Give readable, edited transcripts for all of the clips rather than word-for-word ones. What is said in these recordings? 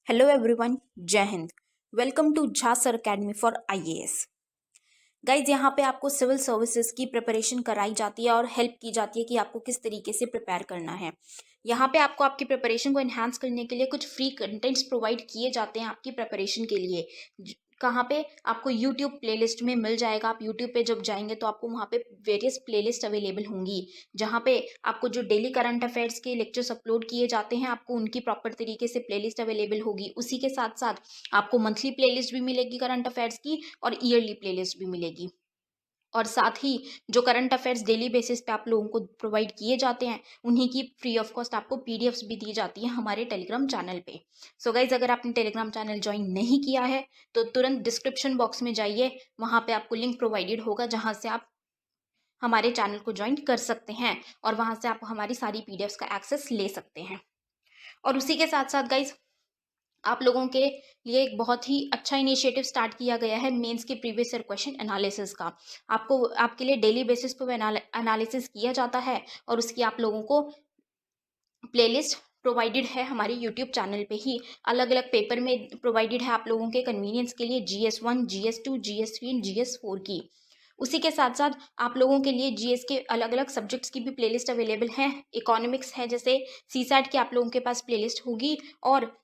Hello everyone, Jai Hind. Welcome to Jha sir academy for IAS. Guys, यहाँ पे आपको सिविल सर्विसेज की प्रिपरेशन कराई जाती है और हेल्प की जाती है कि आपको किस तरीके से प्रिपेयर करना है। यहाँ पे आपको आपकी प्रिपरेशन को एनहांस करने के लिए कुछ फ्री कंटेंट्स प्रोवाइड किए जाते हैं आपकी प्रिपरेशन के लिए। कहाँ पे आपको यूट्यूब प्लेलिस्ट में मिल जाएगा। आप यूट्यूब पे जब जाएंगे तो आपको वहाँ पे वेरियस प्लेलिस्ट अवेलेबल होंगी, जहाँ पे आपको जो डेली करंट अफेयर्स के लेक्चर्स अपलोड किए जाते हैं आपको उनकी प्रॉपर तरीके से प्लेलिस्ट अवेलेबल होगी। उसी के साथ साथ आपको मंथली प्लेलिस्ट भी मिलेगी करंट अफेयर्स की और ईयरली प्लेलिस्ट भी मिलेगी। और साथ ही जो करंट अफेयर्स डेली बेसिस पे आप लोगों को प्रोवाइड किए जाते हैं उन्हीं की फ्री ऑफ कॉस्ट आपको पीडीएफ्स भी दी जाती है हमारे टेलीग्राम चैनल पे। सो गाइज, अगर आपने टेलीग्राम चैनल ज्वाइन नहीं किया है तो तुरंत डिस्क्रिप्शन बॉक्स में जाइए, वहाँ पे आपको लिंक प्रोवाइडेड होगा जहाँ से आप हमारे चैनल को ज्वाइन कर सकते हैं और वहाँ से आप हमारी सारी पीडीएफ्स का एक्सेस ले सकते हैं। और उसी के साथ साथ गाइज, आप लोगों के लिए एक बहुत ही अच्छा इनिशिएटिव स्टार्ट किया गया है मेंस के प्रीवियस ईयर क्वेश्चन एनालिसिस का। आपको आपके लिए डेली बेसिस पर एनालिसिस किया जाता है और उसकी आप लोगों को प्लेलिस्ट प्रोवाइडेड है हमारे यूट्यूब चैनल पे ही। अलग अलग पेपर में प्रोवाइडेड है आप लोगों के कन्वीनियंस के लिए, GS1, GS2, GS3 and GS4 की। उसी के साथ साथ आप लोगों के लिए जीएस के अलग अलग सब्जेक्ट्स की भी प्लेलिस्ट अवेलेबल है। इकोनॉमिक्स है, जैसे सीसैट की आप लोगों के पास प्लेलिस्ट होगी और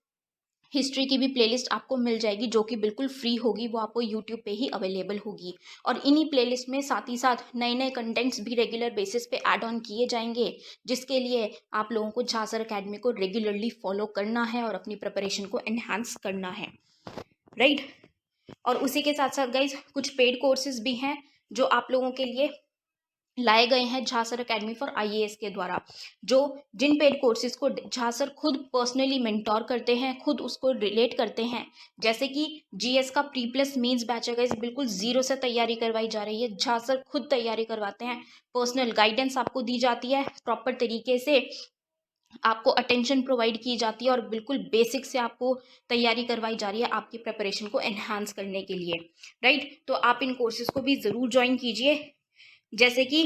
हिस्ट्री की भी प्लेलिस्ट आपको मिल जाएगी जो कि बिल्कुल फ्री होगी, वो आपको यूट्यूब पे ही अवेलेबल होगी। और इन्हीं प्लेलिस्ट में साथ ही साथ नए नए कंटेंट्स भी रेगुलर बेसिस पे ऐड ऑन किए जाएंगे, जिसके लिए आप लोगों को झा सर अकेडमी को रेगुलरली फॉलो करना है और अपनी प्रिपरेशन को एनहांस करना है, राइट। और उसी के साथ साथ गाइज, कुछ पेड कोर्सेज भी हैं जो आप लोगों के लिए लाए गए हैं Jha sir academy for IAS के द्वारा, जो जिन पेड कोर्सेज को झा सर खुद पर्सनली मेंटोर करते हैं, खुद उसको रिलेट करते हैं। जैसे कि जीएस का प्री प्लस मेंस बैच है गाइस, बिल्कुल जीरो से तैयारी करवाई जा रही है। झा सर खुद तैयारी करवाते हैं, पर्सनल गाइडेंस आपको दी जाती है, प्रॉपर तरीके से आपको अटेंशन प्रोवाइड की जाती है और बिल्कुल बेसिक से आपको तैयारी करवाई जा रही है आपकी प्रिपरेशन को एनहांस करने के लिए, राइट। तो आप इन कोर्सेज को भी ज़रूर ज्वाइन कीजिए। जैसे कि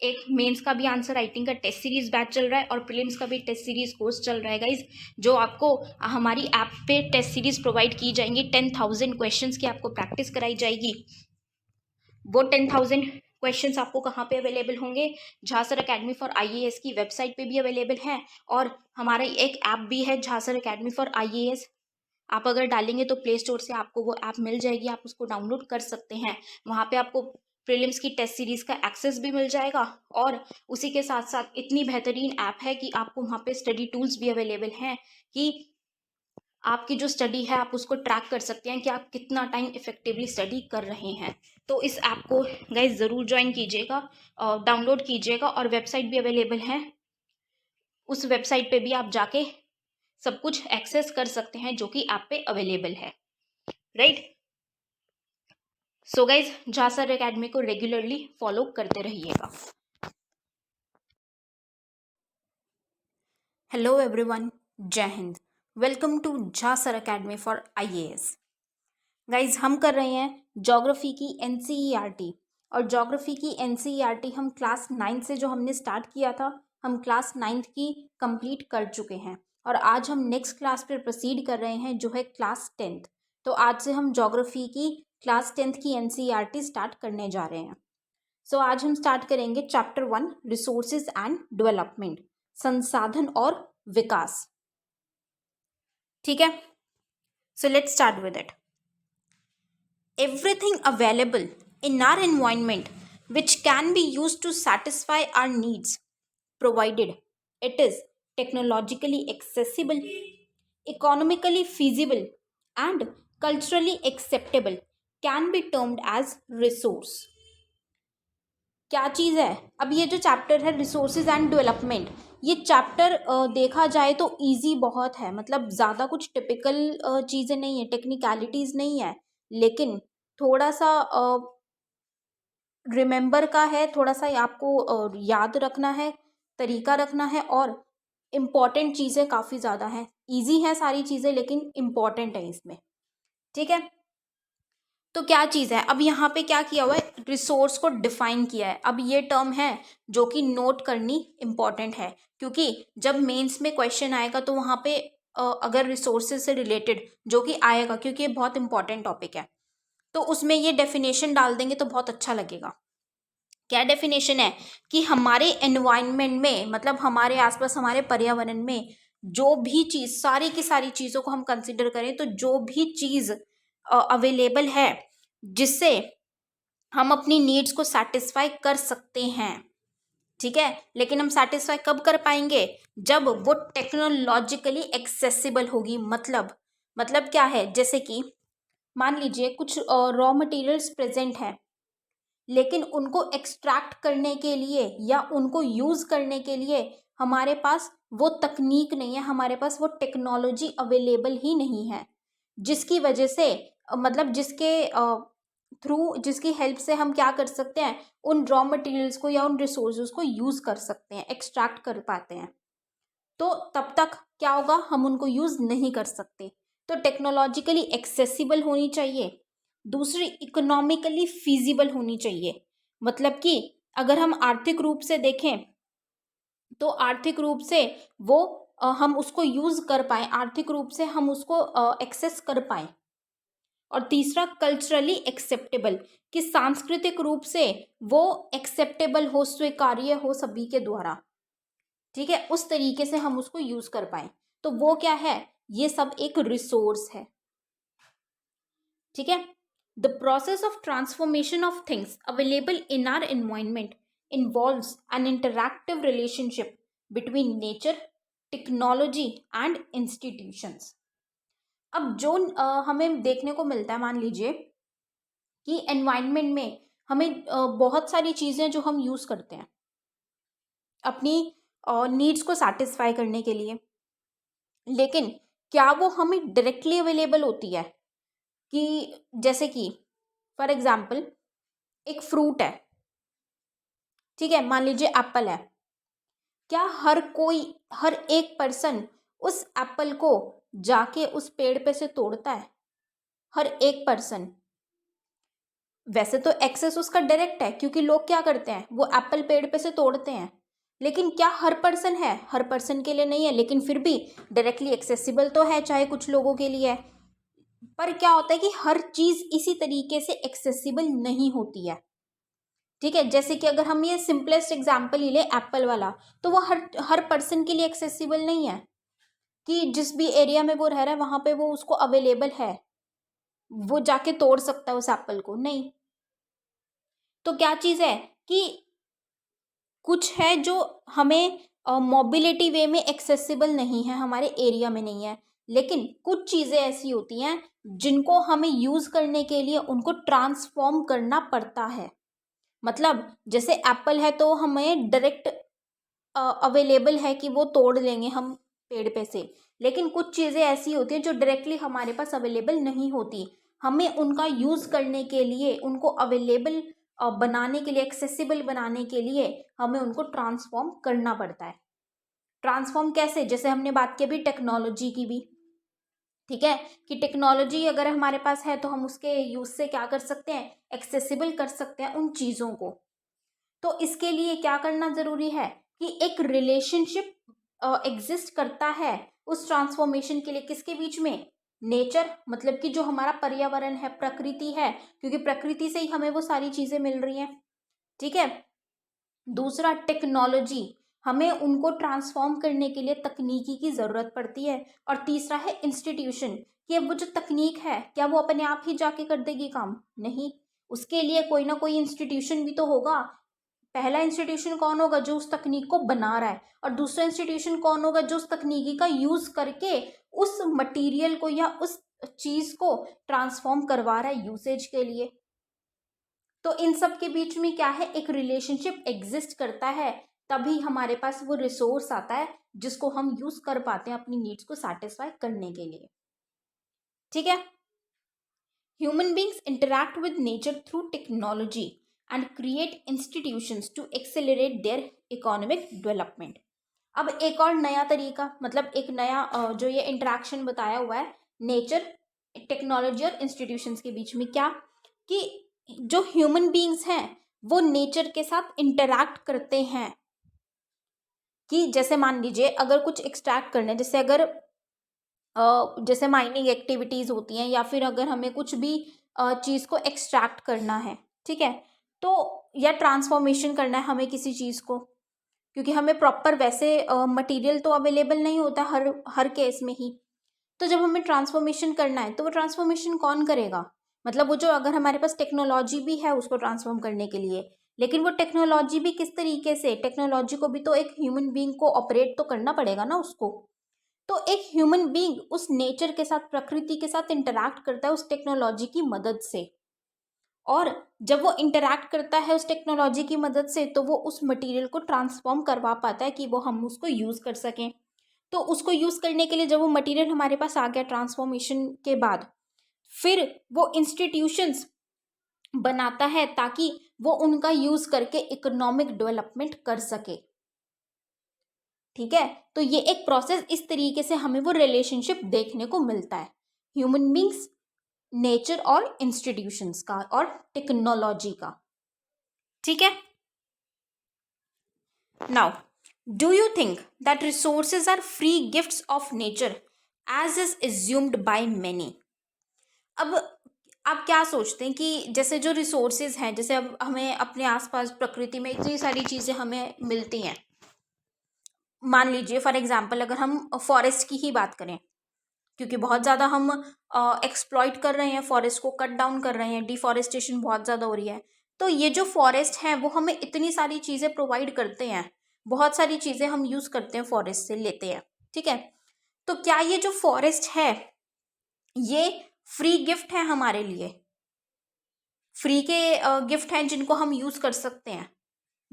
एक मेंस का भी आंसर राइटिंग का टेस्ट सीरीज बैच चल रहा है और प्रीलिम्स का भी टेस्ट सीरीज कोर्स चल रहा है गाइज, जो आपको हमारी ऐप पे टेस्ट सीरीज प्रोवाइड की जाएंगी। 10,000 क्वेश्चंस की आपको प्रैक्टिस कराई जाएगी। वो 10,000 क्वेश्चंस आपको कहाँ पे अवेलेबल होंगे? Jha sir academy for IAS की वेबसाइट पे भी अवेलेबल है और हमारा एक ऐप भी है Jha sir academy for IAS. आप अगर डालेंगे तो प्ले स्टोर से आपको वो ऐप मिल जाएगी, आप उसको डाउनलोड कर सकते हैं। वहाँ पे आपको प्रीलिम्स की टेस्ट सीरीज का एक्सेस भी मिल जाएगा और उसी के साथ साथ इतनी बेहतरीन ऐप है कि आपको वहाँ पे स्टडी टूल्स भी अवेलेबल हैं कि आपकी जो स्टडी है आप उसको ट्रैक कर सकते हैं कि आप कितना टाइम इफेक्टिवली स्टडी कर रहे हैं। तो इस ऐप को गाइज ज़रूर ज्वाइन कीजिएगा, डाउनलोड कीजिएगा और वेबसाइट भी अवेलेबल है। उस वेबसाइट पे भी आप जाके सब कुछ एक्सेस कर सकते हैं जो कि ऐप पे अवेलेबल है, right. So guys, Jha sir academy को रेगुलरली फॉलो करते रहिएगा। Hello everyone, Jai Hind. Welcome to Jha sir academy for IAS. Guys, हम कर रहे हैं ज्योग्राफी की एनसीईआरटी और ज्योग्राफी की एनसीईआरटी हम क्लास 9 से जो हमने स्टार्ट किया था, हम क्लास 9 की कंप्लीट कर चुके हैं और आज हम नेक्स्ट क्लास पर प्रोसीड कर रहे हैं जो है क्लास 10th। तो आज से हम ज्योग्राफी की क्लास 10th की एनसीईआरटी स्टार्ट करने जा रहे हैं। सो आज हम स्टार्ट करेंगे चैप्टर 1, रिसोर्सेज एंड डेवलपमेंट, संसाधन और विकास। ठीक है, so let's start with it. Everything available in our environment which can be used to satisfy our needs, provided it is technologically accessible, economically feasible, and culturally acceptable, can be termed as resource. क्या चीज़ है? अब ये जो chapter है resources and development, ये chapter देखा जाए तो इजी बहुत है, मतलब ज़्यादा कुछ टिपिकल चीज़ें नहीं है, टेक्निकलिटीज़ नहीं है, लेकिन थोड़ा सा रिमेंबर का है, थोड़ा सा आपको याद रखना है, तरीका रखना है और इम्पॉर्टेंट चीज़ें काफ़ी ज़्यादा हैं। इजी है सारी चीज़ें लेकिन इम्पॉर्टेंट है इसमें, ठीक है। तो क्या चीज़ है? अब यहाँ पे क्या किया हुआ है, रिसोर्स को डिफाइन किया है। अब ये टर्म है जो कि नोट करनी इम्पॉर्टेंट है, क्योंकि जब मेंस में क्वेश्चन आएगा तो वहाँ पे अगर रिसोर्सेज से रिलेटेड जो कि आएगा, क्योंकि ये बहुत इंपॉर्टेंट टॉपिक है, तो उसमें ये डेफिनेशन डाल देंगे तो बहुत अच्छा लगेगा। क्या डेफिनेशन है कि हमारे एनवायरनमेंट में, मतलब हमारे आसपास हमारे पर्यावरण में जो भी चीज़, सारी की सारी चीज़ों को हम कंसिडर करें तो जो भी चीज़ अवेलेबल है जिससे हम अपनी नीड्स को सेटिस्फाई कर सकते हैं, ठीक है, लेकिन हम सेटिस्फाई कब कर पाएंगे, जब वो टेक्नोलॉजिकली एक्सेसिबल होगी। मतलब क्या है, जैसे कि मान लीजिए कुछ रॉ मटेरियल्स प्रेजेंट हैं, लेकिन उनको एक्सट्रैक्ट करने के लिए या उनको यूज़ करने के लिए हमारे पास वो तकनीक नहीं है, हमारे पास वो टेक्नोलॉजी अवेलेबल ही नहीं है, जिसकी वजह से मतलब जिसके थ्रू, जिसकी हेल्प से हम क्या कर सकते हैं, उन रॉ मटेरियल्स को या उन रिसोर्सेज को यूज़ कर सकते हैं, एक्सट्रैक्ट कर पाते हैं। तो तब तक क्या होगा, हम उनको यूज़ नहीं कर सकते। तो टेक्नोलॉजिकली एक्सेसिबल होनी चाहिए। दूसरी, इकोनॉमिकली फीजिबल होनी चाहिए। मतलब कि अगर हम आर्थिक रूप से देखें तो आर्थिक रूप से वो हम उसको यूज़ कर पाएँ, आर्थिक रूप से हम उसको एक्सेस कर पाएँ। और तीसरा, कल्चरली एक्सेप्टेबल, कि सांस्कृतिक रूप से वो एक्सेप्टेबल हो, स्वीकार्य हो सभी के द्वारा, ठीक है, उस तरीके से हम उसको यूज कर पाए। तो वो क्या है, ये सब एक रिसोर्स है, ठीक है। The process of transformation of things available in our environment involves an interactive relationship between nature, technology and institutions. अब जो हमें देखने को मिलता है, मान लीजिए कि एनवायरनमेंट में हमें बहुत सारी चीज़ें जो हम यूज़ करते हैं अपनी नीड्स को सेटिस्फाई करने के लिए, लेकिन क्या वो हमें डायरेक्टली अवेलेबल होती है, कि जैसे कि फॉर एग्जाम्पल एक फ्रूट है, ठीक है, मान लीजिए एप्पल है, क्या हर एक पर्सन उस एप्पल को जाके उस पेड़ पे से तोड़ता है? हर एक पर्सन? वैसे तो एक्सेस उसका डायरेक्ट है, क्योंकि लोग क्या करते हैं, वो एप्पल पेड़ पे से तोड़ते हैं, लेकिन क्या हर पर्सन है? हर पर्सन के लिए नहीं है, लेकिन फिर भी डायरेक्टली एक्सेसिबल तो है, चाहे कुछ लोगों के लिए है। पर क्या होता है कि हर चीज इसी तरीके से एक्सेसिबल नहीं होती है, ठीक है। जैसे कि अगर हम ये सिंपलेस्ट एग्जांपल ही ले एप्पल वाला, तो वो हर हर पर्सन के लिए एक्सेसिबल नहीं है, कि जिस भी एरिया में वो रह रहा है वहां पे वो उसको अवेलेबल है, वो जाके तोड़ सकता है उस एप्पल को, नहीं। तो क्या चीज है कि कुछ है जो हमें मोबिलिटी वे में एक्सेसिबल नहीं है, हमारे एरिया में नहीं है, लेकिन कुछ चीज़ें ऐसी होती हैं जिनको हमें यूज़ करने के लिए उनको ट्रांसफॉर्म करना पड़ता है। मतलब जैसे एप्पल है तो हमें डायरेक्ट अवेलेबल है कि वो तोड़ लेंगे हम पेड़ पे से, लेकिन कुछ चीज़ें ऐसी होती हैं जो डायरेक्टली हमारे पास अवेलेबल नहीं होती, हमें उनका यूज़ करने के लिए, उनको अवेलेबल बनाने के लिए, एक्सेसिबल बनाने के लिए हमें उनको ट्रांसफॉर्म करना पड़ता है। ट्रांसफॉर्म कैसे, जैसे हमने बात की अभी टेक्नोलॉजी की भी, ठीक है, कि टेक्नोलॉजी अगर हमारे पास है तो हम उसके यूज से क्या कर सकते हैं, एक्सेसिबल कर सकते हैं उन चीज़ों को। तो इसके लिए क्या करना जरूरी है कि एक रिलेशनशिप एग्जिस्ट करता है उस ट्रांसफॉर्मेशन के लिए, किसके बीच में, नेचर, मतलब कि जो हमारा पर्यावरण है, प्रकृति है, क्योंकि प्रकृति से ही हमें वो सारी चीजें मिल रही हैं, ठीक है। दूसरा, टेक्नोलॉजी, हमें उनको ट्रांसफॉर्म करने के लिए तकनीकी की ज़रूरत पड़ती है। और तीसरा है इंस्टीट्यूशन, कि अब वो जो तकनीक है क्या वो अपने आप ही जाके कर देगी काम? नहीं, उसके लिए कोई ना कोई इंस्टीट्यूशन भी तो होगा। पहला इंस्टीट्यूशन कौन होगा, जो उस तकनीक को बना रहा है, और दूसरा इंस्टीट्यूशन कौन होगा, जो उस तकनीकी का यूज़ करके उस मटेरियल को या उस चीज़ को ट्रांसफॉर्म करवा रहा है यूसेज के लिए। तो इन सब के बीच में क्या है, एक रिलेशनशिप एग्जिस्ट करता है, तभी हमारे पास वो रिसोर्स आता है जिसको हम यूज कर पाते हैं अपनी नीड्स को सेटिस्फाई करने के लिए, ठीक है। Human beings interact with nature through technology and create institutions to accelerate their economic development. अब एक और नया तरीका, मतलब एक नया जो ये इंटरेक्शन बताया हुआ है नेचर, टेक्नोलॉजी और इंस्टीट्यूशंस के बीच में, क्या कि जो ह्यूमन बीइंग्स हैं वो नेचर के साथ इंटरैक्ट करते हैं। कि जैसे मान लीजिए अगर कुछ एक्सट्रैक्ट करना है, जैसे अगर जैसे माइनिंग एक्टिविटीज़ होती हैं, या फिर अगर हमें कुछ भी चीज़ को एक्सट्रैक्ट करना है, ठीक है, तो या ट्रांसफॉर्मेशन करना है हमें किसी चीज़ को, क्योंकि हमें प्रॉपर वैसे मटेरियल तो अवेलेबल नहीं होता हर केस में ही। तो जब हमें ट्रांसफॉर्मेशन करना है तो वो ट्रांसफॉर्मेशन कौन करेगा? मतलब वो जो, अगर हमारे पास टेक्नोलॉजी भी है उसको ट्रांसफॉर्म करने के लिए, लेकिन वो टेक्नोलॉजी भी किस तरीके से, टेक्नोलॉजी को भी तो एक ह्यूमन बीइंग को ऑपरेट तो करना पड़ेगा ना उसको। तो एक ह्यूमन बीइंग उस नेचर के साथ, प्रकृति के साथ इंटरैक्ट करता है उस टेक्नोलॉजी की मदद से, और जब वो इंटरैक्ट करता है उस टेक्नोलॉजी की मदद से तो वो उस मटेरियल को ट्रांसफॉर्म करवा पाता है कि वो हम उसको यूज़ कर सकें। तो उसको यूज़ करने के लिए जब वो मटेरियल हमारे पास आ गया ट्रांसफॉर्मेशन के बाद, फिर वो इंस्टीट्यूशंस बनाता है ताकि वो उनका यूज़ करके इकोनॉमिक डेवलपमेंट कर सके। ठीक है, तो ये एक प्रोसेस, इस तरीके से हमें वो रिलेशनशिप देखने को मिलता है ह्यूमन बींग्स, नेचर और इंस्टीट्यूशंस का और टेक्नोलॉजी का। ठीक है, now do you think that resources are free gifts of nature as is assumed by many? अब आप क्या सोचते हैं कि जैसे जो रिसोर्सेज हैं, जैसे अब हमें अपने आसपास प्रकृति में इतनी सारी चीज़ें हमें मिलती हैं, मान लीजिए फॉर एग्जांपल अगर हम फॉरेस्ट की ही बात करें, क्योंकि बहुत ज़्यादा हम एक्सप्लॉइट कर रहे हैं फॉरेस्ट को, कट डाउन कर रहे हैं, डिफॉरेस्टेशन बहुत ज़्यादा हो रही है, तो ये जो फॉरेस्ट हैं वो हमें इतनी सारी चीज़ें प्रोवाइड करते हैं, बहुत सारी चीज़ें हम यूज़ करते हैं, फॉरेस्ट से लेते हैं। ठीक है, तो क्या ये जो फॉरेस्ट है ये फ्री गिफ्ट है हमारे लिए? फ्री के गिफ्ट हैं जिनको हम यूज़ कर सकते हैं,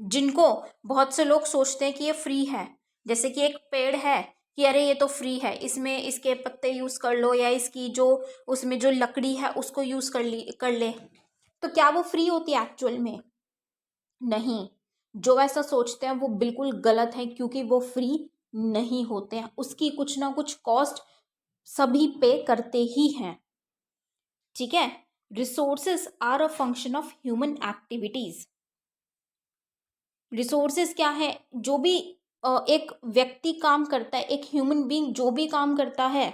जिनको बहुत से लोग सोचते हैं कि ये फ्री है, जैसे कि एक पेड़ है कि अरे ये तो फ्री है, इसमें इसके पत्ते यूज़ कर लो, या इसकी जो उसमें जो लकड़ी है उसको यूज़ कर ले, तो क्या वो फ्री होती है एक्चुअल में? नहीं। जो ऐसा सोचते हैं वो बिल्कुल गलत है, क्योंकि वो फ्री नहीं होते हैं, उसकी कुछ ना कुछ कॉस्ट सभी पे करते ही हैं। ठीक है, resources are a function of human activities. Resources क्या है? जो भी एक व्यक्ति काम करता है, एक ह्यूमन बीइंग जो भी काम करता है,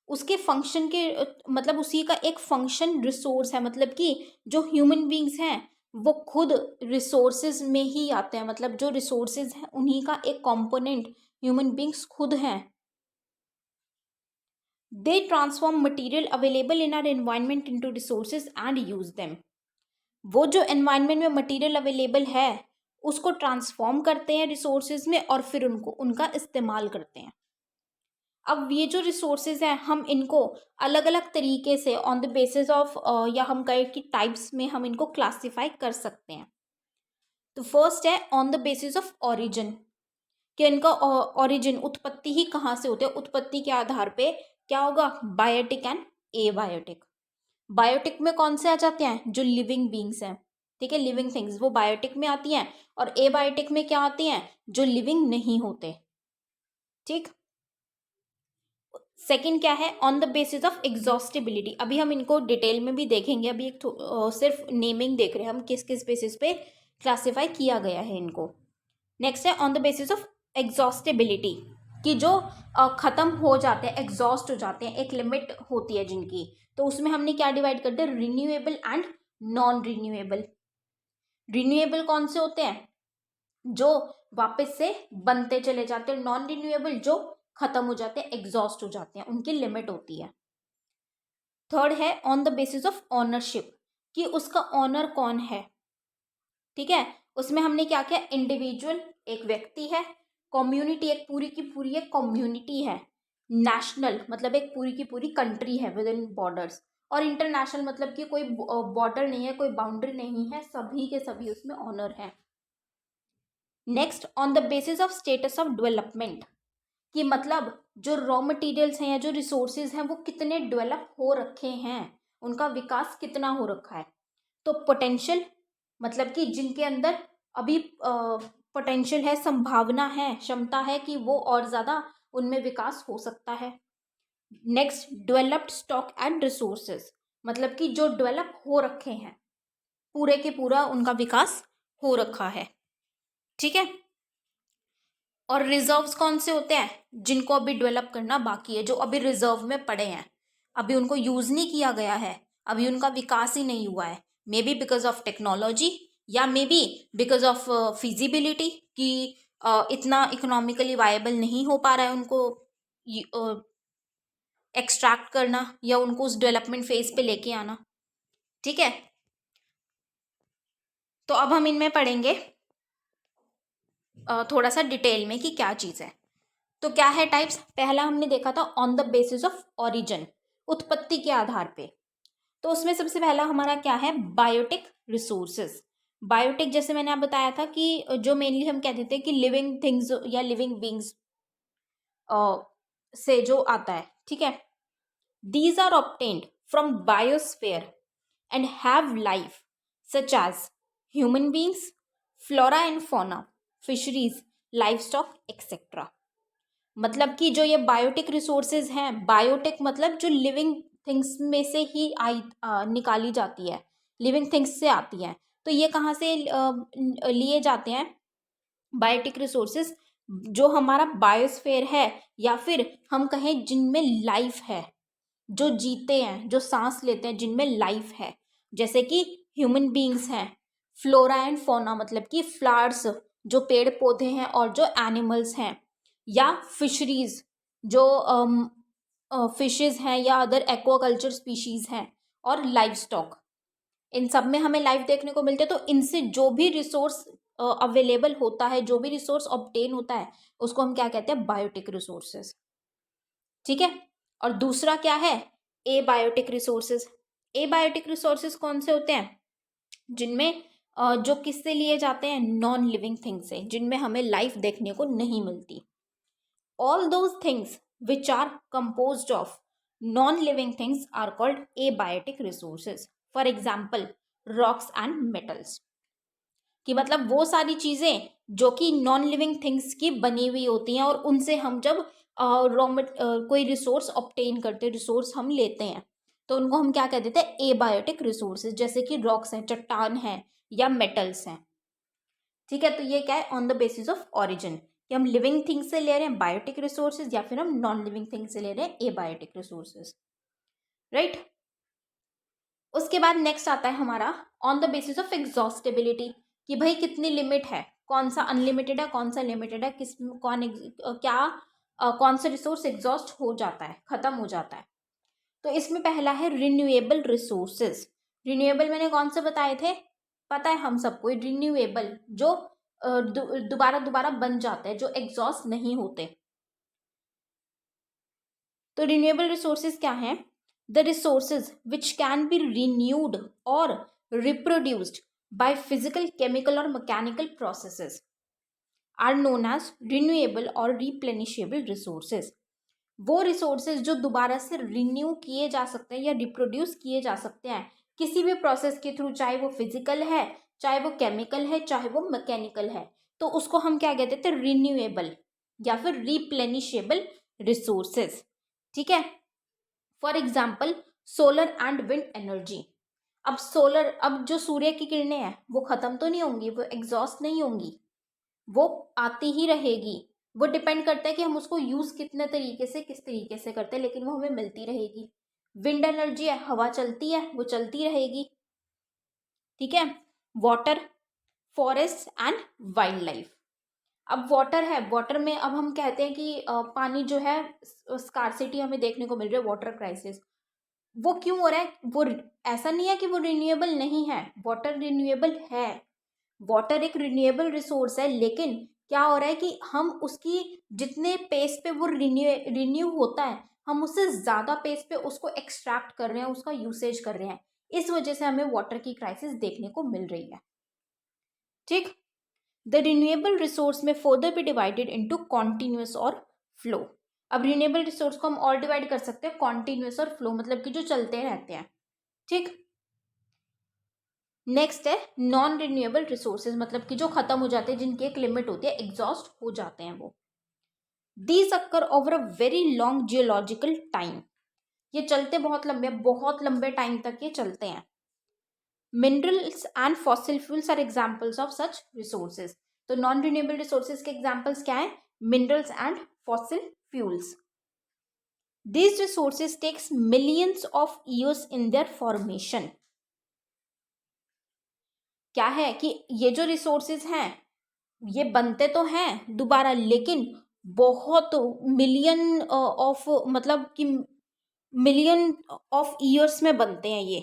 उसके फंक्शन के मतलब उसी का एक फंक्शन रिसोर्स है, मतलब कि जो ह्यूमन बीइंग्स हैं वो खुद रिसोर्सेज में ही आते हैं, मतलब जो रिसोर्सेज हैं उन्हीं का एक कंपोनेंट ह्यूमन बीइंग्स खुद हैं। They transform material available in are environment into resources and use them. वो जो एनवायरनमेंट में मटेरियल अवेलेबल है उसको ट्रांसफॉर्म करते हैं रिसोर्सेज में, और फिर उनको उनका इस्तेमाल करते हैं। अब ये जो रिसोर्सेज हैं हम इनको अलग अलग तरीके से ऑन द बेसिस ऑफ, या हम कहें कि टाइप्स में हम इनको क्लासिफाई कर सकते हैं। तो फर्स्ट है on the basis of origin, कि इनका ओरिजिन, उत्पत्ति ही कहाँ से होते हैं, उत्पत्ति के आधार पे क्या होगा, बायोटिक एंड एबायोटिक। बायोटिक में कौन से आ जाते हैं, जो लिविंग बींग्स हैं, ठीक है, लिविंग थिंग्स वो बायोटिक में आती हैं, और एबायोटिक में क्या आती हैं, जो लिविंग नहीं होते। ठीक, सेकंड क्या है, on the basis of exhaustibility. अभी हम इनको डिटेल में भी देखेंगे, अभी एक सिर्फ नेमिंग देख रहे हैं हम, किस किस बेसिस पे क्लासिफाई किया गया है इनको। नेक्स्ट है on the basis of exhaustibility, कि जो खत्म हो जाते हैं, एग्जॉस्ट हो जाते हैं, एक लिमिट होती है जिनकी, तो उसमें हमने क्या डिवाइड कर दिया, renewable and non renewable. Renewable कौन से होते हैं, जो वापस से बनते चले जाते हैं, नॉन रिन्यूएबल जो खत्म हो जाते हैं, एग्जॉस्ट हो जाते हैं, उनकी लिमिट होती है। थर्ड है on the basis of ownership, कि उसका ऑनर कौन है। ठीक है, उसमें हमने क्या किया, इंडिविजुअल एक व्यक्ति है, कम्युनिटी एक पूरी की पूरी एक कम्युनिटी है, नेशनल मतलब एक पूरी की पूरी कंट्री है विद इन बॉर्डर्स, और इंटरनेशनल मतलब कि कोई बॉर्डर नहीं है, कोई बाउंड्री नहीं है, सभी के सभी उसमें ऑनर है। Next on the basis of status of development, कि मतलब जो रॉ मटेरियल्स हैं या जो रिसोर्सेज हैं वो कितने डेवलप हो रखे हैं, उनका विकास कितना हो रखा है। तो पोटेंशियल मतलब कि जिनके अंदर अभी पोटेंशियल है, संभावना है, क्षमता है कि वो और ज़्यादा उनमें विकास हो सकता है। Next developed stock and resources, मतलब कि जो डेवलप हो रखे हैं, पूरे के पूरा उनका विकास हो रखा है। ठीक है, और रिजर्व्स कौन से होते हैं? जिनको अभी डेवलप करना बाकी है, जो अभी रिजर्व में पड़े हैं, अभी उनको यूज नहीं किया गया है, अभी उनका विकास ही नहीं हुआ है। Maybe because of technology, या maybe because of feasibility, कि इतना इकोनॉमिकली वायबल नहीं हो पा रहा है उनको एक्सट्रैक्ट करना, या उनको उस डेवलपमेंट फेज पे लेके आना। ठीक है, तो अब हम इनमें पढ़ेंगे थोड़ा सा डिटेल में कि क्या चीज़ है। तो क्या है टाइप्स? पहला हमने देखा था on the basis of origin, उत्पत्ति के आधार पे। तो उसमें सबसे पहला हमारा क्या है? Biotic resources. बायोटिक, जैसे मैंने आप बताया था कि जो मेनली हम कहते थे कि लिविंग थिंग्स या लिविंग बींग्स से जो आता है, ठीक है। These are obtained from biosphere and have life such as human beings, flora and fauna, fisheries, livestock etcetera. मतलब कि जो ये बायोटिक रिसोर्सेज हैं, बायोटिक मतलब जो लिविंग थिंग्स में से ही निकाली जाती है, लिविंग थिंग्स से आती है। तो ये कहाँ से लिए जाते हैं? बायोटिक रिसोर्सेज जो हमारा बायोस्फेयर है, या फिर हम कहें जिनमें लाइफ है, जो जीते हैं, जो सांस लेते हैं, जिनमें लाइफ है, जैसे कि ह्यूमन बींग्स हैं, फ्लोरा एंड फौना मतलब कि फ्लावर्स, जो पेड़ पौधे हैं, और जो एनिमल्स हैं, या फिशरीज, जो फिशेज हैं या अदर एक्वाकल्चर स्पीशीज हैं, और लाइफ स्टॉक। इन सब में हमें लाइफ देखने को मिलते हैं। तो इनसे जो भी रिसोर्स अवेलेबल होता है, जो भी रिसोर्स ऑब्टेन होता है, उसको हम क्या कहते हैं? Biotic resources. ठीक है। और दूसरा क्या है? Abiotic resources. Abiotic resources कौन से होते हैं? जिनमें जो किससे लिए जाते हैं? नॉन लिविंग थिंग से, जिनमें हमें लाइफ देखने को नहीं मिलती। All those things which are composed of non living things are called abiotic resources. For example rocks and metals, कि मतलब वो सारी चीजें जो कि नॉन लिविंग थिंग्स की बनी हुई होती हैं, और उनसे हम जब कोई रिसोर्स ऑब्टेन करते, रिसोर्स हम लेते हैं, तो उनको हम क्या कह देते हैं? Abiotic resources. जैसे कि रॉक्स हैं, चट्टान हैं, या मेटल्स हैं। ठीक है, तो ये क्या है? On the basis of origin, कि हम लिविंग थिंग्स से ले रहे हैं बायोटिक रिसोर्सेज, या फिर हम नॉन लिविंग थिंग्स से ले रहे हैं एबायोटिक रिसोर्सेज। राइट। उसके बाद नेक्स्ट आता है हमारा ऑन द बेसिस ऑफ एग्जॉस्टेबिलिटी, कि भाई कितनी लिमिट है, कौन सा अनलिमिटेड है, कौन सा लिमिटेड है, किस कौन सा रिसोर्स एग्जॉस्ट हो जाता है, खत्म हो जाता है। तो इसमें पहला है रिन्यूएबल रिसोर्सेज। रिन्यूएबल मैंने कौन से बताए थे? पता है हम सबको। रिन्यूएबल जो दोबारा दोबारा बन जाते हैं, जो एग्जॉस्ट नहीं होते। तो रिन्यूएबल रिसोर्सेज क्या हैं? The resources which can be renewed और रिप्रोड्यूस्ड बाय फिजिकल, केमिकल और mechanical processes are known as renewable और रिप्लेनिशेबल रिसोर्सेज। वो रिसोर्सेज जो दोबारा से रिन्यू किए जा सकते हैं या रिप्रोड्यूस किए जा सकते हैं किसी भी प्रोसेस के थ्रू, चाहे वो फिजिकल है, चाहे वो केमिकल है, चाहे वो मैकेनिकल है, तो उसको हम क्या कहते थे? रिन्यूएबल या फिर रिप्लेनिशेबल रिसोर्सेज। ठीक है। For example solar and wind energy. अब सोलर, अब जो सूर्य की किरणें हैं वो खत्म तो नहीं होंगी, वो एग्जॉस्ट नहीं होंगी, वो आती ही रहेगी। वो डिपेंड करता है कि हम उसको यूज कितने तरीके से, किस तरीके से करते हैं, लेकिन वो हमें मिलती रहेगी। विंड एनर्जी है, हवा चलती है, वो चलती रहेगी। ठीक है। Water, forest and wild life. अब वाटर है, वाटर में अब हम कहते हैं कि पानी जो है, स्कार्सिटी हमें देखने को मिल रही है, वाटर क्राइसिस। वो क्यों हो रहा है? वो ऐसा नहीं है कि वो रिन्यूएबल नहीं है, वाटर रिन्यूएबल है, वाटर एक रिन्यूएबल रिसोर्स है, लेकिन क्या हो रहा है कि हम उसकी जितने पेस पे वो रिन्यू होता है, हम उससे ज़्यादा पेस पे उसको एक्सट्रैक्ट कर रहे हैं, उसका यूसेज कर रहे हैं। इस वजह से हमें वाटर की क्राइसिस देखने को मिल रही है। ठीक। द रिन्यूएबल रिसोर्स में फर्दर भी डिवाइडेड इनटू कॉन्टिन्यूस और फ्लो। अब रिन्यूएबल रिसोर्स को हम और डिवाइड कर सकते हैं, कॉन्टिन्यूस और फ्लो, मतलब कि जो चलते रहते हैं। ठीक। नेक्स्ट है नॉन रिन्यूएबल रिसोर्सेज, मतलब कि जो खत्म हो जाते हैं, जिनकी एक लिमिट होती है, एग्जॉस्ट हो जाते हैं वो। These occur over a very long geological time. ये चलते बहुत लंबे टाइम तक ये चलते हैं। Minerals and fossil fuels are examples of such resources. तो नॉन रिन्यूएबल रिसोर्सेज के एग्जाम्पल्स क्या है? minerals and fossil fuels. These resources takes millions of years in their formation. क्या है कि ये जो रिसोर्सेज हैं ये बनते तो हैं दोबारा, लेकिन बहुत मिलियन ऑफ मतलब कि मिलियन ऑफ ईयर्स में बनते हैं ये,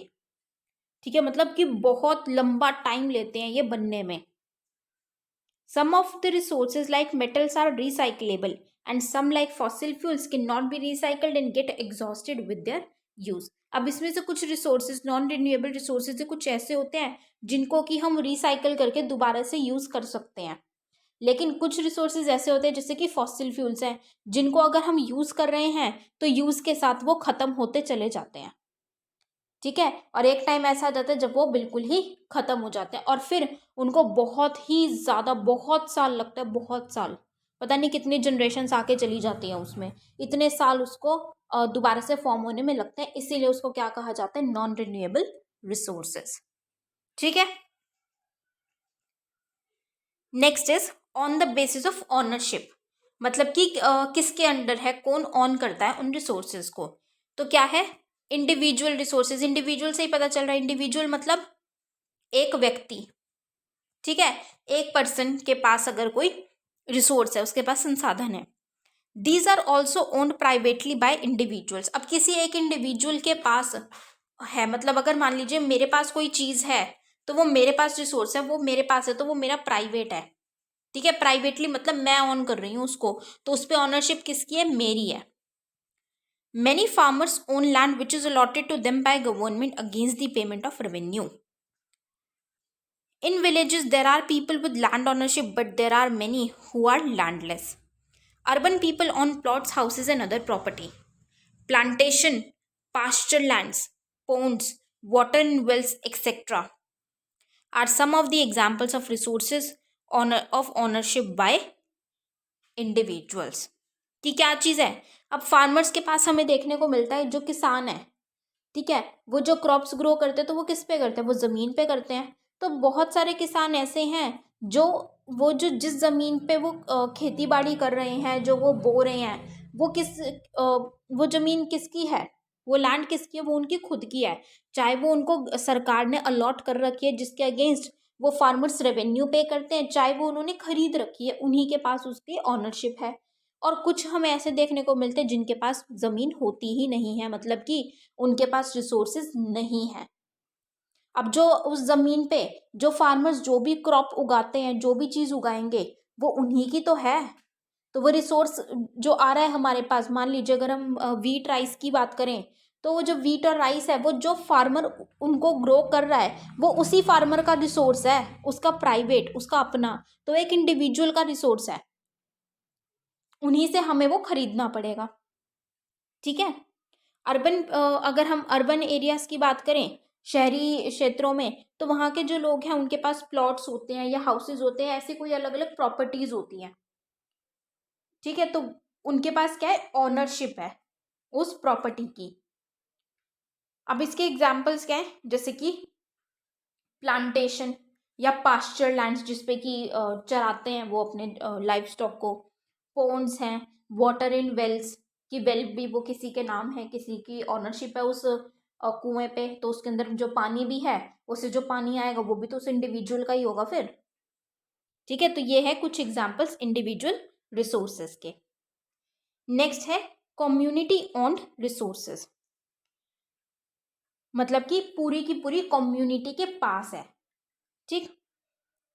ठीक है, मतलब कि बहुत लंबा टाइम लेते हैं ये बनने में. Some of the resources like metals are recyclable and some like fossil fuels cannot be recycled and get exhausted with their use. अब इसमें से कुछ रिसोर्सेज नॉन रिन्यूएबल रिसोर्सेज कुछ ऐसे होते हैं जिनको कि हम रिसाइकल करके दोबारा से यूज कर सकते हैं, लेकिन कुछ रिसोर्सेज ऐसे होते हैं जैसे कि फॉसिल फ्यूल्स हैं जिनको अगर हम यूज कर रहे हैं तो यूज के साथ वो खत्म होते चले जाते हैं, ठीक है, और एक टाइम ऐसा आ जाता है जब वो बिल्कुल ही खत्म हो जाते हैं और फिर उनको बहुत ही ज़्यादा बहुत साल लगता है, बहुत साल, पता नहीं कितनी जनरेशन्स आके चली जाती हैं उसमें, इतने साल उसको दोबारा से फॉर्म होने में लगते हैं, इसीलिए उसको क्या कहा जाता है, नॉन रिन्यूएबल रिसोर्सेज. ठीक है. Next is on the basis of ownership, मतलब कि किसके अंडर है, कौन ऑन करता है उन रिसोर्सेज को. तो क्या है, इंडिविजुअल रिसोर्सेज. इंडिविजुअल से ही पता चल रहा है, इंडिविजुअल मतलब एक व्यक्ति, ठीक है, एक पर्सन के पास अगर कोई रिसोर्स है, उसके पास संसाधन है. These are also owned privately by individuals. अब किसी एक इंडिविजुअल के पास है, मतलब अगर मान लीजिए मेरे पास कोई चीज़ है तो वो मेरे पास रिसोर्स है, वो मेरे पास है तो वो मेरा प्राइवेट है, ठीक है, प्राइवेटली मतलब मैं ऑन कर रही हूँ उसको, तो उस पर ऑनरशिप किसकी है, मेरी है. Many farmers own land which is allotted to them by government against the payment of revenue. In villages, there are people with land ownership, but there are many who are landless. Urban people own plots, houses, and other property. Plantation, pasture lands, ponds, water and wells, etc. are some of the examples of resources of ownership by individuals. कि क्या चीज़ है, अब farmers के पास हमें देखने को मिलता है जो किसान है, ठीक है, वो जो क्रॉप्स ग्रो करते हैं तो वो किस पे करते हैं, वो ज़मीन पे करते हैं. तो बहुत सारे किसान ऐसे हैं जो वो जो जिस ज़मीन पे वो खेती बाड़ी कर रहे हैं, जो वो बो रहे हैं, वो वो ज़मीन किसकी है, वो लैंड किसकी है, वो उनकी खुद की है, चाहे वो उनको सरकार ने अलॉट कर रखी है जिसके अगेंस्ट वो फार्मर्स रेवेन्यू पे करते हैं, चाहे वो उन्होंने खरीद रखी है, उन्हीं के पास उसकी ऑनरशिप है. और कुछ हमें ऐसे देखने को मिलते हैं जिनके पास ज़मीन होती ही नहीं है, मतलब कि उनके पास रिसोर्सेज नहीं है. अब जो उस ज़मीन पे जो फार्मर्स जो भी क्रॉप उगाते हैं, जो भी चीज़ उगाएंगे, वो उन्हीं की तो है. तो वो रिसोर्स जो आ रहा है हमारे पास, मान लीजिए अगर हम वीट राइस की बात करें, तो वो जो वीट और राइस है वो जो फार्मर उनको ग्रो कर रहा है वो उसी फार्मर का रिसोर्स है, उसका प्राइवेट, उसका अपना, तो एक इंडिविजुअल का रिसोर्स है, उन्हीं से हमें वो खरीदना पड़ेगा. ठीक है. अर्बन अगर हम अर्बन एरियाज़ की बात करें, शहरी क्षेत्रों में, तो वहाँ के जो लोग हैं उनके पास प्लॉट्स होते हैं या हाउसेज होते हैं, ऐसी कोई अलग अलग प्रॉपर्टीज़ होती हैं, ठीक है, तो उनके पास क्या है, ऑनरशिप है उस प्रॉपर्टी की. अब इसके एग्जाम्पल्स क्या हैं, जैसे कि प्लांटेशन या पास्चर लैंड्स जिसपे कि चराते हैं वो अपने लाइफ स्टॉक को. पोन्स हैं, वाटर इन वेल्स, कि वेल भी वो किसी के नाम है, किसी की ऑनरशिप है उस कुएं पे, तो उसके अंदर जो पानी भी है, उससे जो पानी आएगा वो भी तो उस इंडिविजुअल का ही होगा फिर. ठीक है, तो ये है कुछ एग्जाम्पल्स इंडिविजुअल रिसोर्सेज के. नेक्स्ट है कम्युनिटी ओन्ड रिसोर्सेज, मतलब कि पूरी की पूरी कम्युनिटी के पास है. ठीक,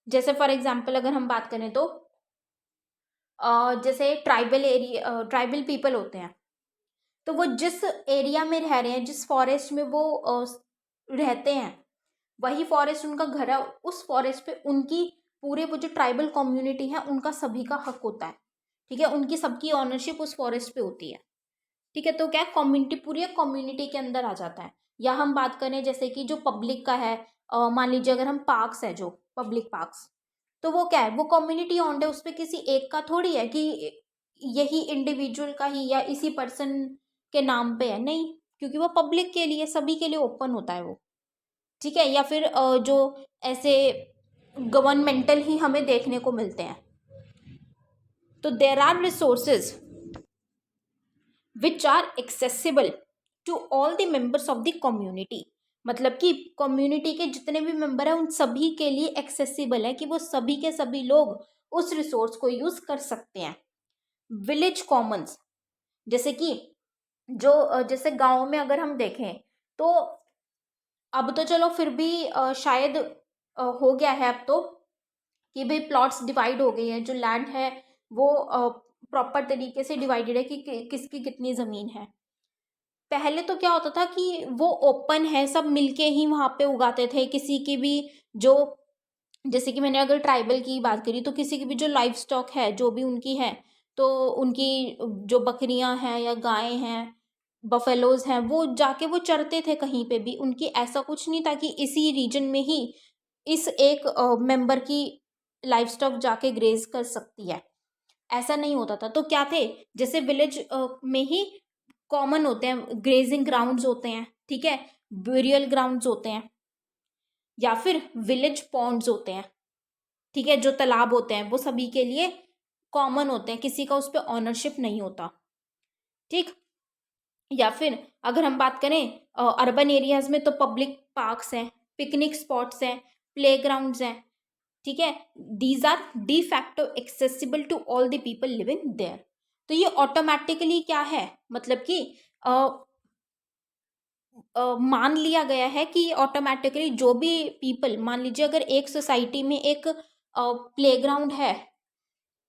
जैसे फॉर एग्जाम्पल अगर हम बात करें तो जैसे ट्राइबल पीपल होते हैं, तो वो जिस एरिया में रह रहे हैं, जिस फॉरेस्ट में वो रहते हैं, वही फॉरेस्ट उनका घर है, उस फॉरेस्ट पे उनकी पूरे वो जो ट्राइबल कम्युनिटी है उनका सभी का हक होता है. ठीक है, उनकी सबकी ऑनरशिप उस फॉरेस्ट पे होती है. ठीक है, तो क्या कम्युनिटी पूरी कम्युनिटी के अंदर आ जाता है. या हम बात करें जैसे कि जो पब्लिक का है, मान लीजिए अगर हम पार्क्स है, जो पब्लिक पार्क्स, तो वो क्या है, वो कम्युनिटी ओन्ड है, उस पर किसी एक का थोड़ी है कि यही इंडिविजुअल का ही या इसी पर्सन के नाम पे है, नहीं, क्योंकि वो पब्लिक के लिए, सभी के लिए ओपन होता है वो. ठीक है, या फिर जो ऐसे गवर्नमेंटल ही हमें देखने को मिलते हैं. तो there are resources which are accessible to all the members of the community, मतलब कि कम्युनिटी के जितने भी मेंबर हैं उन सभी के लिए एक्सेसिबल है कि वो सभी के सभी लोग उस रिसोर्स को यूज कर सकते हैं। विलेज कॉमन्स, जैसे कि जो जैसे गाँव में अगर हम देखें तो अब तो चलो फिर भी शायद हो गया है अब तो कि भाई प्लॉट्स डिवाइड हो गई है, जो लैंड है वो प्रॉपर तरीके से डिवाइडेड है कि किसकी कितनी ज़मीन है। पहले तो क्या होता था कि वो ओपन है, सब मिलके ही वहाँ पे उगाते थे। किसी की भी जो, जैसे कि मैंने अगर ट्राइबल की बात करी तो किसी की भी जो लाइव स्टॉक है जो भी उनकी है, तो उनकी जो बकरियां हैं या गायें हैं, बफेलोज हैं, वो जाके वो चरते थे कहीं पे भी। उनकी ऐसा कुछ नहीं था कि इसी रीजन में ही इस एक मेंबर की लाइव स्टॉक जाके ग्रेज कर सकती है, ऐसा नहीं होता था। तो क्या थे, जैसे विलेज में ही कॉमन होते हैं, ग्रेजिंग ग्राउंड्स होते हैं, ठीक है, ब्यूरियल ग्राउंड्स होते हैं, या फिर विलेज पॉन्ड्स होते हैं, ठीक है, जो तालाब होते हैं वो सभी के लिए कॉमन होते हैं, किसी का उस पर ऑनरशिप नहीं होता, ठीक। या फिर अगर हम बात करें अर्बन एरियाज में तो पब्लिक पार्क्स हैं, पिकनिक स्पॉट्स हैं, प्ले ग्राउंड्स हैं, ठीक है, these are de facto accessible to all the people living there. तो ये ऑटोमेटिकली क्या है, मतलब कि मान लिया गया है कि ऑटोमेटिकली जो भी पीपल, मान लीजिए अगर एक सोसाइटी में एक प्लेग्राउंड है,